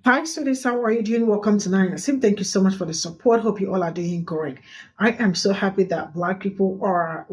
Hi, students. How are you doing? Welcome to Nine Sim. Thank you so much for the support. Hope you all are doing great. I am so happy that Black people are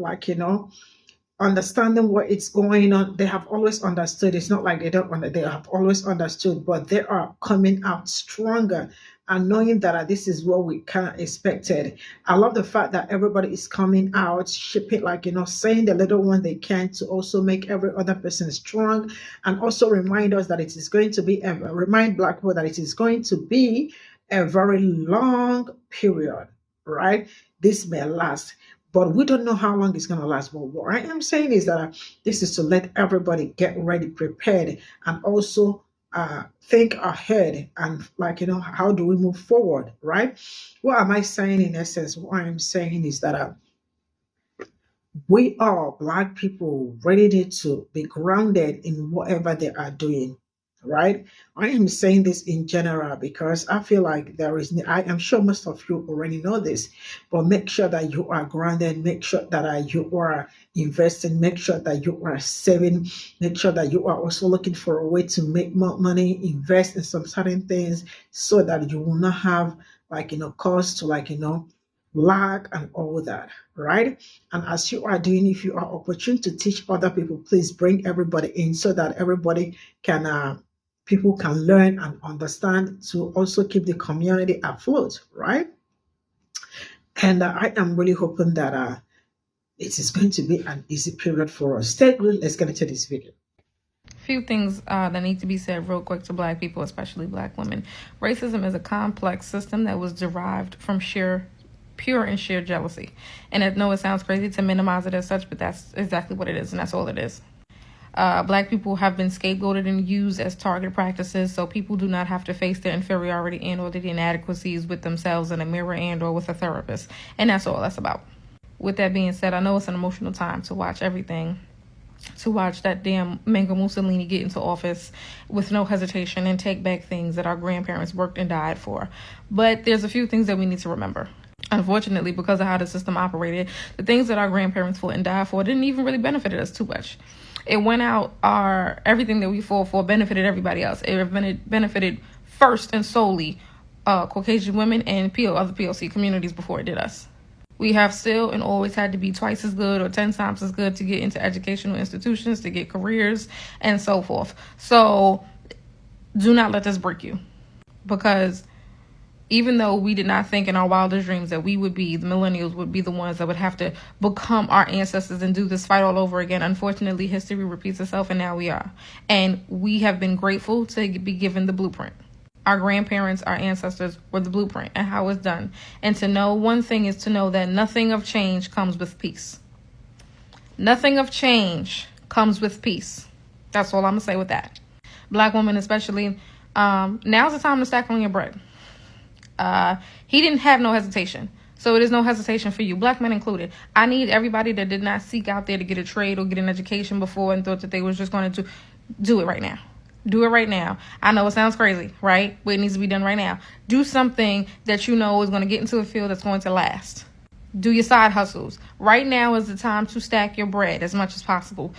understanding what is going on. They have always understood. It's not like they don't they have always understood, but they are coming out stronger and knowing that this is what we kind of expected. I love the fact that everybody is coming out, shipping, saying the little one they can to also make every other person strong, and also remind us that it is going to be remind Black people that it is going to be a very long period, right? This may last, but we don't know how long it's going to last. But what I am saying is that this is to let everybody get ready, prepared, and also think ahead and how do we move forward, right? What am I saying in essence? What I am saying is that we are Black people ready to be grounded in whatever they are doing, right? I am saying this in general because I feel like I am sure most of you already know this, but make sure that you are grounded, make sure that you are investing, make sure that you are saving, make sure that you are also looking for a way to make more money, invest in some certain things so that you will not have cause to lag and all that, right? And as you are doing, if you are opportune to teach other people, please bring everybody in so that everybody can, people can learn and understand to also keep the community afloat, right? And I am really hoping that it is going to be an easy period for us. Stay good. Let's get into this video. Few things that need to be said real quick to Black people, especially Black women. Racism is a complex system that was derived from pure and sheer jealousy. And I know it sounds crazy to minimize it as such, but that's exactly what it is, and that's all it is. Black people have been scapegoated and used as target practices, so people do not have to face their inferiority and or the inadequacies with themselves in a mirror and or with a therapist. And that's all that's about. With that being said, I know it's an emotional time to watch everything, to watch that damn Mango Mussolini get into office with no hesitation and take back things that our grandparents worked and died for. But there's a few things that we need to remember. Unfortunately, because of how the system operated, the things that our grandparents fought and died for didn't even really benefit us too much. It went out everything that we fought for benefited everybody else. It benefited first and solely Caucasian women and other POC communities before it did us. We have still and always had to be twice as good or 10 times as good to get into educational institutions, to get careers, and so forth. So do not let this break you. Because even though we did not think in our wildest dreams that the millennials would be the ones that would have to become our ancestors and do this fight all over again, unfortunately, history repeats itself, and now we are. And we have been grateful to be given the blueprint. Our grandparents, our ancestors were the blueprint and how it's done. And to know one thing is to know that nothing of change comes with peace. Nothing of change comes with peace. That's all I'm going to say with that. Black women especially, now's the time to stack on your bread. He didn't have no hesitation. So it is no hesitation for you, Black men included. I need everybody that did not seek out there to get a trade or get an education before and thought that they was just going to do it right now. Do it right now. I know it sounds crazy, right? But it needs to be done right now. Do something that you know is going to get into a field that's going to last. Do your side hustles. Right now is the time to stack your bread as much as possible.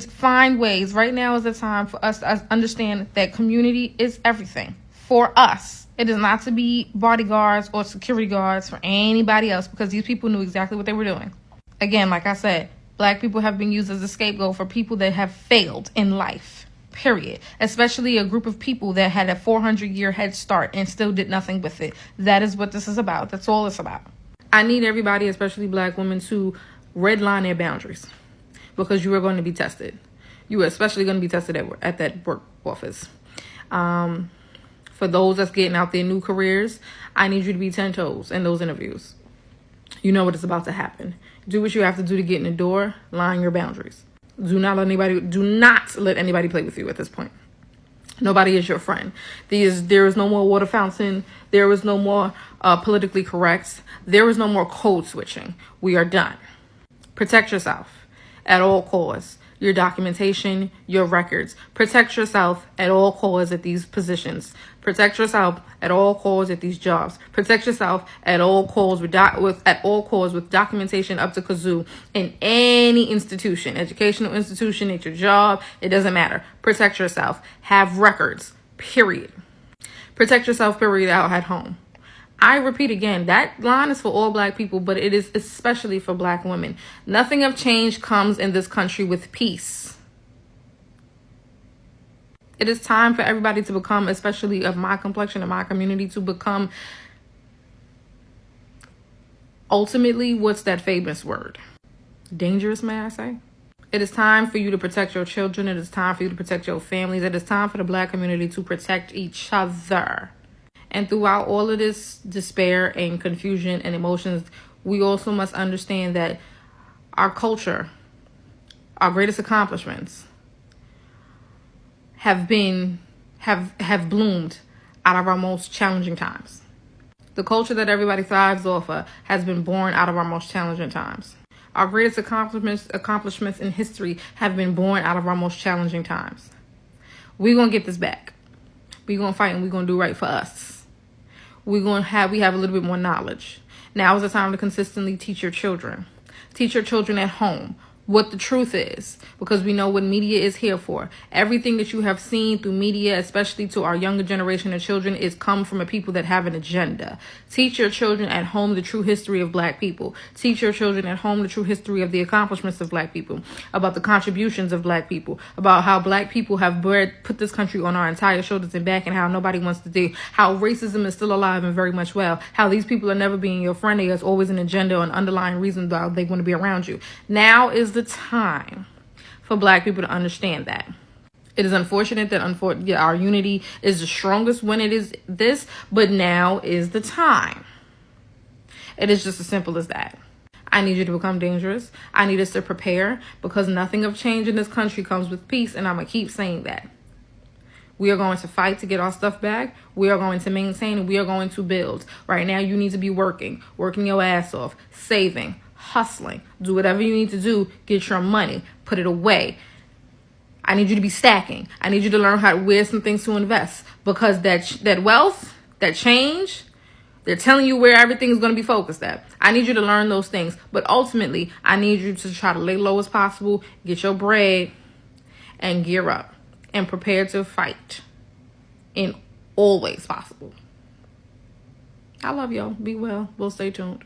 Find ways. Right now is the time for us to understand that community is everything for us. It is not to be bodyguards or security guards for anybody else, because these people knew exactly what they were doing. Again, like I said, Black people have been used as a scapegoat for people that have failed in life. Period. Especially a group of people that had a 400-year head start and still did nothing with it. That is what this is about. That's all it's about. I need everybody, especially Black women, to redline their boundaries, because you are going to be tested. You are especially going to be tested at that work office. For those that's getting out their new careers, I need you to be 10 toes in those interviews. You know what is about to happen. Do what you have to do to get in the door. Line your boundaries. Do not let anybody play with you at this point. Nobody is your friend. There is no more water fountain. There is no more politically correct. There is no more code switching. We are done. Protect yourself at all costs. Your documentation, your records. Protect yourself at all costs at these positions. Protect yourself at all costs at these jobs. Protect yourself at all costs with documentation up to kazoo in any institution, educational institution, at your job. It doesn't matter. Protect yourself. Have records. Period. Protect yourself, period, out at home. I repeat again, that line is for all black people, but it is especially for black women. Nothing of change comes in this country with peace. It is time for everybody to become, especially of my complexion and my community, to become ultimately, what's that famous word? Dangerous, may I say? It is time for you to protect your children. It is time for you to protect your families. It is time for the black community to protect each other. And throughout all of this despair and confusion and emotions, we also must understand that our culture, our greatest accomplishments, have bloomed out of our most challenging times. The culture that everybody thrives off of has been born out of our most challenging times. Our greatest accomplishments in history have been born out of our most challenging times. We're going to get this back. We're going to fight and we're going to do right for us. We have a little bit more knowledge. Now is the time to consistently teach your children. Teach your children at home what the truth is, because we know what media is here for. Everything that you have seen through media, especially to our younger generation of children, is come from a people that have an agenda. Teach your children at home the true history of black people. Teach your children at home the true history of the accomplishments of black people, about the contributions of black people, about how black people have put this country on our entire shoulders and back, and how nobody wants to do, how racism is still alive and very much well, how these people are never being your friend. There's always an agenda or an underlying reason why they want to be around you. Now is the time for black people to understand that. It is unfortunate that our unity is the strongest when it is this, but now is the time. It is just as simple as that. I need you to become dangerous. I need us to prepare, because nothing of change in this country comes with peace, and I'm going to keep saying that. We are going to fight to get our stuff back. We are going to maintain, and we are going to build. Right now, you need to be working your ass off, saving, hustling, do whatever you need to do, get your money, put it away. I need you to be stacking. I need you to learn how to wear some things to invest, because that wealth, that change, they're telling you where everything's going to be focused at. I need you to learn those things, but ultimately, I need you to try to lay low as possible, get your bread, and gear up and prepare to fight in all ways possible. I love y'all. Be well. We'll stay tuned.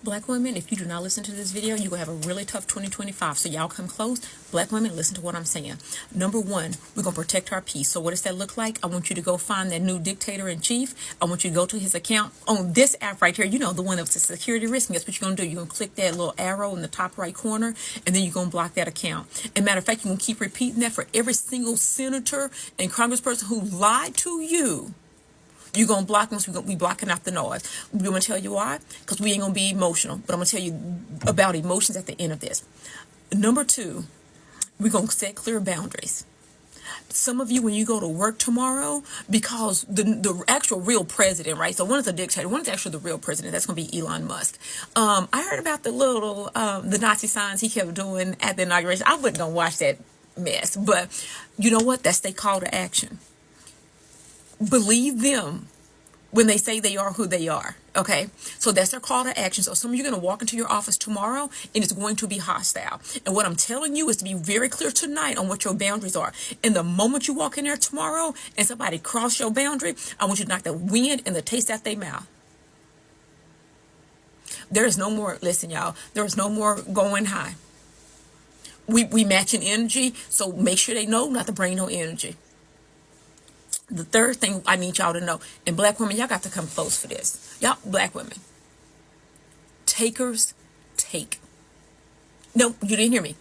Black women, if you do not listen to this video, you're going to have a really tough 2025. So y'all come close. Black women, listen to what I'm saying. Number one, we're going to protect our peace. So what does that look like? I want you to go find that new dictator in chief. I want you to go to his account on this app right here. You know, the one that's a security risk. And that's what you're going to do. You're going to click that little arrow in the top right corner, and then you're going to block that account. And matter of fact, you're going to keep repeating that for every single senator and congressperson who lied to you. You're going to block them, so we're going to be blocking out the noise. We're going to tell you why, because we ain't going to be emotional. But I'm going to tell you about emotions at the end of this. Number two, we're going to set clear boundaries. Some of you, when you go to work tomorrow, because the actual real president, right? So one is a dictator, one is actually the real president. That's going to be Elon Musk. I heard about the little, the Nazi signs he kept doing at the inauguration. I wasn't going to watch that mess. But you know what? That's their call to action. Believe them when they say they are who they are. Okay, so that's their call to action. So some of you are going to walk into your office tomorrow and it's going to be hostile. And what I'm telling you is to be very clear tonight on what your boundaries are. And the moment you walk in there tomorrow and somebody cross your boundary, I want you to knock the wind and the taste out their mouth. There is no more, listen y'all, there is no more going high. We match in energy, so make sure they know not to bring no energy. The third thing I need y'all to know, and black women, y'all got to come close for this. Y'all, black women, takers take. No, you didn't hear me.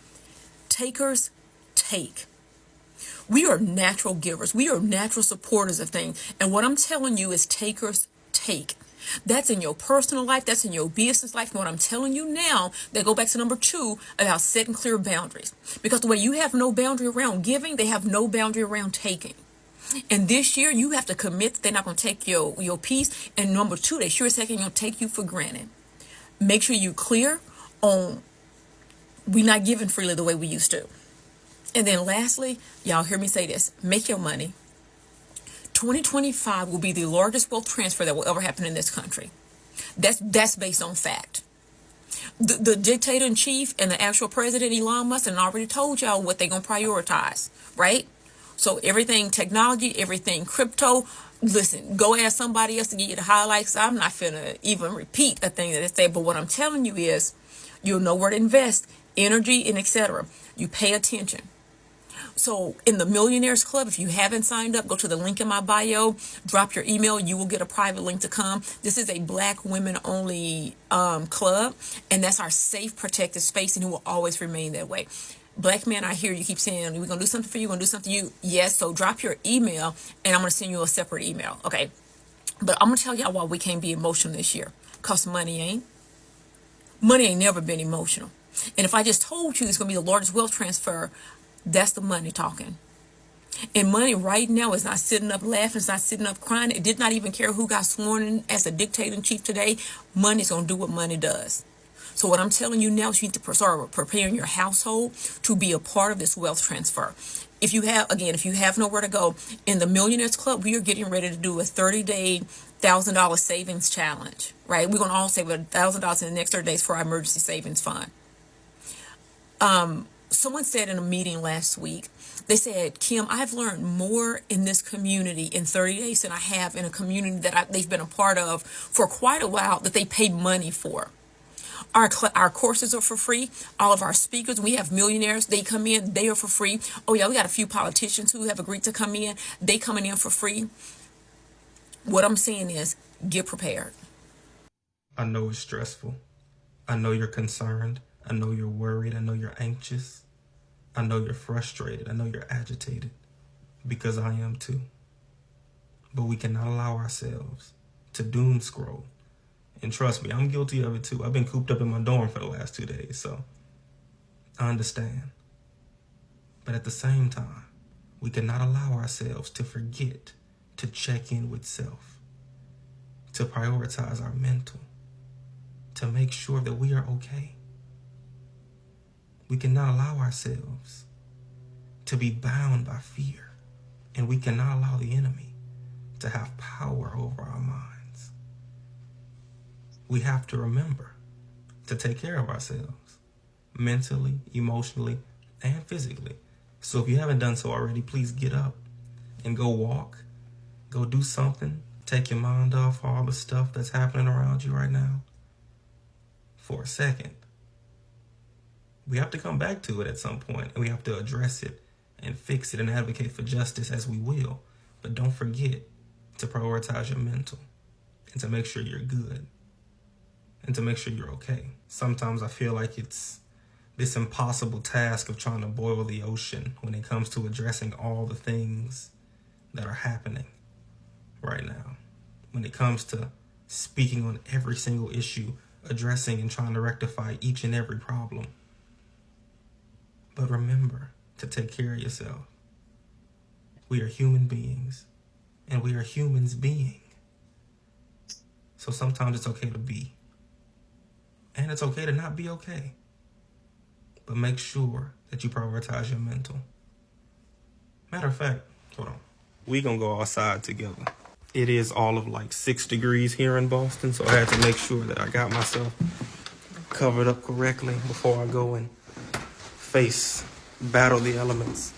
Takers take. We are natural givers. We are natural supporters of things. And what I'm telling you is takers take. That's in your personal life. That's in your business life. And what I'm telling you now, that go back to number two about setting clear boundaries. Because the way you have no boundary around giving, they have no boundary around taking. And this year, you have to commit that they're not going to take your piece. And number two, they sure as heck ain't going to take you for granted. Make sure you clear on we not giving freely the way we used to. And then lastly, y'all hear me say this. Make your money. 2025 will be the largest wealth transfer that will ever happen in this country. That's based on fact. The dictator in chief and the actual president, Elon Musk, and already told y'all what they're going to prioritize, right? So everything technology, everything crypto, listen, go ask somebody else to give you the highlights. I'm not finna even repeat a thing that they say, but what I'm telling you is you'll know where to invest, energy and etc. You pay attention. So in the Millionaires Club, if you haven't signed up, go to the link in my bio, drop your email. You will get a private link to come. This is a Black women only club, and that's our safe, protected space, and it will always remain that way. Black men, I hear you keep saying, we're going to do something for you, we're going to do something for you. Yes, so drop your email, and I'm going to send you a separate email, okay? But I'm going to tell y'all why we can't be emotional this year. Because money ain't. Money ain't never been emotional. And if I just told you it's going to be the largest wealth transfer, that's the money talking. And money right now is not sitting up laughing, it's not sitting up crying. It did not even care who got sworn in as a dictator in chief today. Money's going to do what money does. So what I'm telling you now is you need to start preparing your household to be a part of this wealth transfer. If you have nowhere to go, in the Millionaires Club, we are getting ready to do a 30-day $1,000 savings challenge, right? We're going to all save $1,000 in the next 30 days for our emergency savings fund. Someone said in a meeting last week, they said, Kim, I've learned more in this community in 30 days than I have in a community that they've been a part of for quite a while that they paid money for. Our courses are for free. All of our speakers, we have millionaires. They come in, they are for free. Oh yeah, we got a few politicians who have agreed to come in. They coming in for free. What I'm saying is, get prepared. I know it's stressful. I know you're concerned. I know you're worried. I know you're anxious. I know you're frustrated. I know you're agitated, because I am too. But we cannot allow ourselves to doom scroll. And trust me, I'm guilty of it too. I've been cooped up in my dorm for the last 2 days, so I understand. But at the same time, we cannot allow ourselves to forget to check in with self, to prioritize our mental, to make sure that we are okay. We cannot allow ourselves to be bound by fear, and we cannot allow the enemy to have power over our minds. We have to remember to take care of ourselves, mentally, emotionally, and physically. So if you haven't done so already, please get up and go walk, go do something, take your mind off all the stuff that's happening around you right now for a second. We have to come back to it at some point, and we have to address it and fix it and advocate for justice as we will. But don't forget to prioritize your mental and to make sure you're good and to make sure you're okay. Sometimes I feel like it's this impossible task of trying to boil the ocean when it comes to addressing all the things that are happening right now. When it comes to speaking on every single issue, addressing and trying to rectify each and every problem. But remember to take care of yourself. We are human beings, and we are humans being. So sometimes it's okay to be. And it's okay to not be okay. But make sure that you prioritize your mental. Matter of fact, hold on. We gonna go outside together. It is all of like 6 degrees here in Boston, so I had to make sure that I got myself covered up correctly before I go and battle the elements.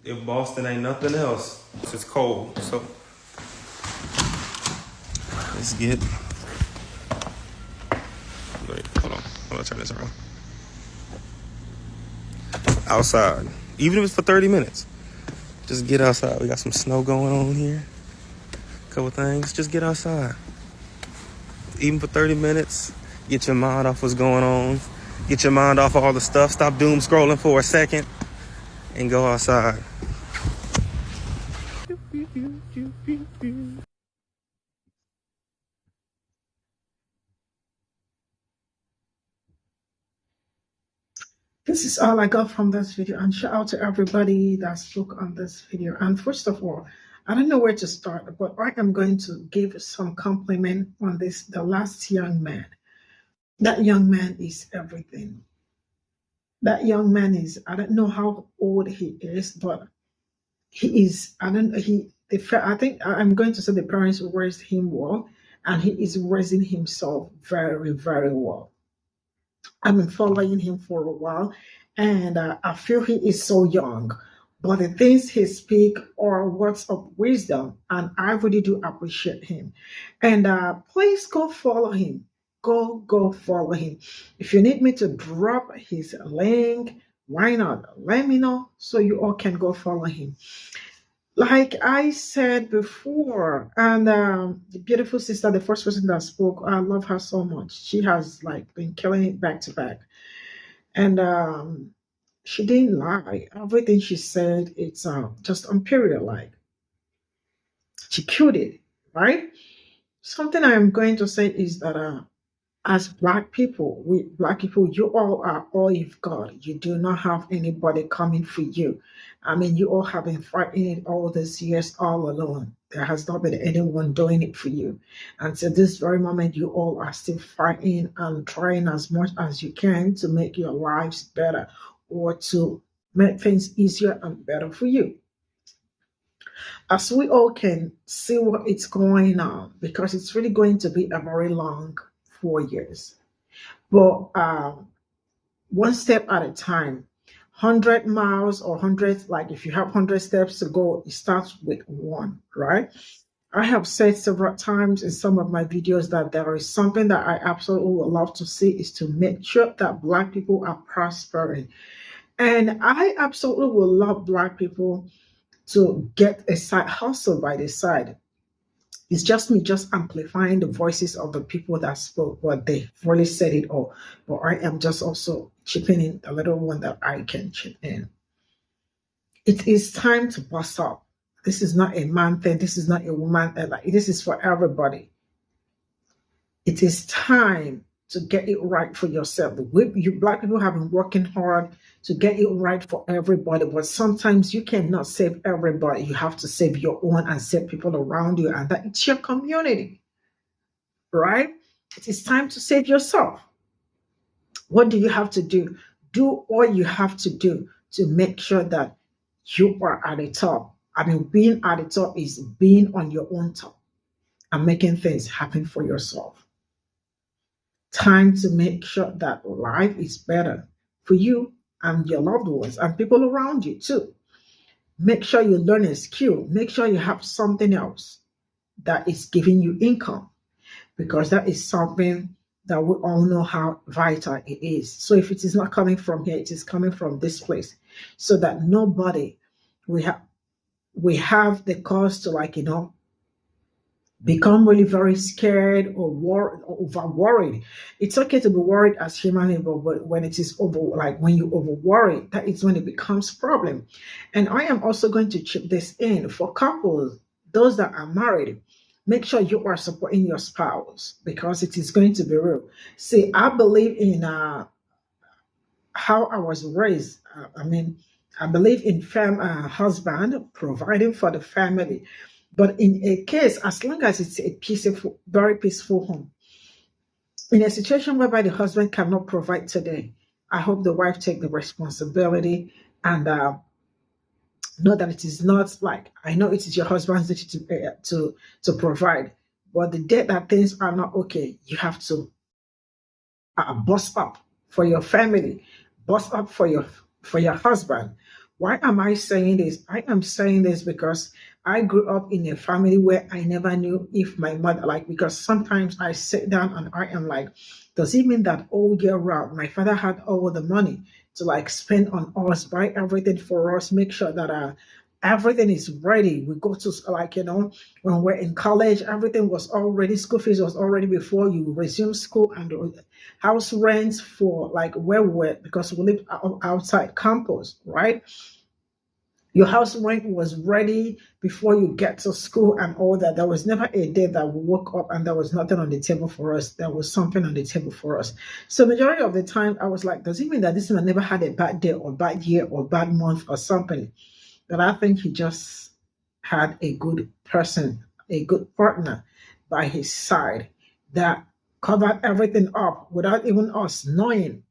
If Boston ain't nothing else, it's just cold. So let's get. Wait, hold on. I'm gonna turn this around. Outside, even if it's for 30 minutes, just get outside. We got some snow going on here. A couple things. Just get outside. Even for 30 minutes, get your mind off what's going on. Get your mind off all the stuff. Stop doom scrolling for a second and go outside. This is all I got from this video, and shout out to everybody that spoke on this video. And first of all, I don't know where to start, but I am going to give some compliment on the last young man. That young man is everything. That young man is, I don't know how old he is, but he is, I think I'm going to say the parents raised him well, and he is raising himself very, very well. I've been following him for a while, and I feel he is so young, but the things he speak are words of wisdom, and I really do appreciate him. And please go follow him. Go follow him. If you need me to drop his link, why not? Let me know so you all can go follow him. Like I said before, and the beautiful sister, the first person that spoke, I love her so much. She has like been killing it back to back, and she didn't lie. Everything she said, it's just on period. Like she killed it, right? Something I am going to say is that as black people, you all are all you've got. You do not have anybody coming for you. I mean, you all have been fighting it all these years all alone. There has not been anyone doing it for you. And to this very moment, you all are still fighting and trying as much as you can to make your lives better or to make things easier and better for you. As we all can see what it's going on, because it's really going to be a very long 4 years. But one step at a time, 100 miles or 100, like if you have 100 steps to go, it starts with one, right? I have said several times in some of my videos that there is something that I absolutely would love to see is to make sure that Black people are prospering. And I absolutely would love Black people to get a side hustle by the side. It's just me just amplifying the voices of the people that spoke, but they really said it all. But I am just also chipping in the little one that I can chip in. It is time to bust up. This is not a man thing. This is not a woman thing. Like, this is for everybody. It is time to get it right for yourself. You Black people have been working hard to get it right for everybody, but sometimes you cannot save everybody. You have to save your own and save people around you, and that it's your community, right? It is time to save yourself. What do you have to do? Do all you have to do to make sure that you are at the top. I mean, being at the top is being on your own top and making things happen for yourself. Time to make sure that life is better for you and your loved ones and people around you too. Make sure you learn a skill. Make sure you have something else that is giving you income, because that is something that we all know how vital it is. So if it is not coming from here, it is coming from this place, so that nobody we have the cause to, like, become really very scared or over worried. It's okay to be worried as human beings, but when it is over, like when you over worry, that is when it becomes problem. And I am also going to chip this in for couples, those that are married. Make sure you are supporting your spouse, because it is going to be real. See, I believe in how I was raised. I believe in husband providing for the family. But in a case, as long as it's a peaceful, very peaceful home, in a situation whereby the husband cannot provide today, I hope the wife take the responsibility and know that it is not like, I know it is your husband's duty to provide, but the day that things are not okay, you have to bust up for your family, bust up for your husband. Why am I saying this? I am saying this because I grew up in a family where I never knew if my mother, like, because sometimes I sit down and I am like, does it mean that all year round my father had all the money to like spend on us, buy everything for us, make sure that everything is ready? We go to, like, when we're in college, everything was already, school fees was already before you resume school, and house rents for like where we were, because we lived outside campus, right? Your house rent was ready before you get to school and all that. There was never a day that we woke up and there was nothing on the table for us. There was something on the table for us. So majority of the time I was like, does it mean that this man never had a bad day or bad year or bad month or something? But I think he just had a good person, a good partner by his side that covered everything up without even us knowing,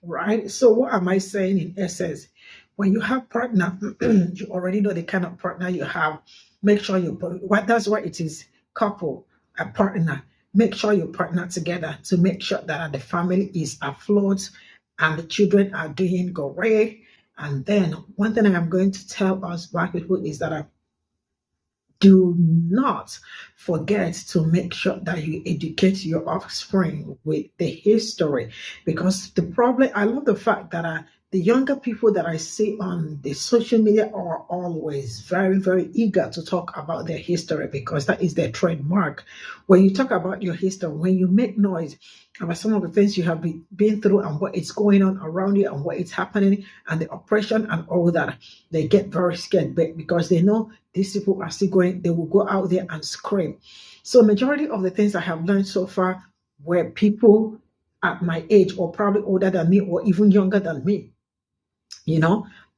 right? So what am I saying in essence? When you have partner, you already know the kind of partner you have. Make sure that's why it is couple, a partner. Make sure you partner together to make sure that the family is afloat and the children are doing great And then one thing I am going to tell us Black people is that do not forget to make sure that you educate your offspring with the history, because the problem, I love the fact that the younger people that I see on the social media are always very, very eager to talk about their history because that is their trademark. When you talk about your history, when you make noise about some of the things you have been through and what is going on around you and what is happening and the oppression and all that, they get very scared because they know these people are still going, they will go out there and scream. So majority of the things I have learned so far were people at my age or probably older than me or even younger than me.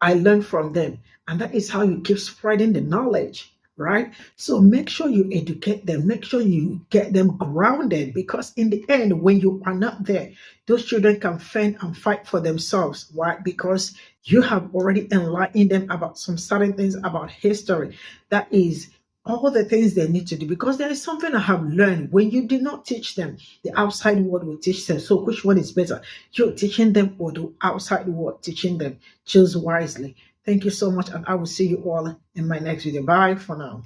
I learned from them. And that is how you keep spreading the knowledge, right? So make sure you educate them, make sure you get them grounded, because in the end, when you are not there, those children can fend and fight for themselves. Why? Because you have already enlightened them about some certain things about history. That is all the things they need to do, because there is something I have learned. When you do not teach them, the outside world will teach them. So which one is better? You're teaching them or the outside world teaching them? Choose wisely. Thank you so much, and I will see you all in my next video. Bye for now.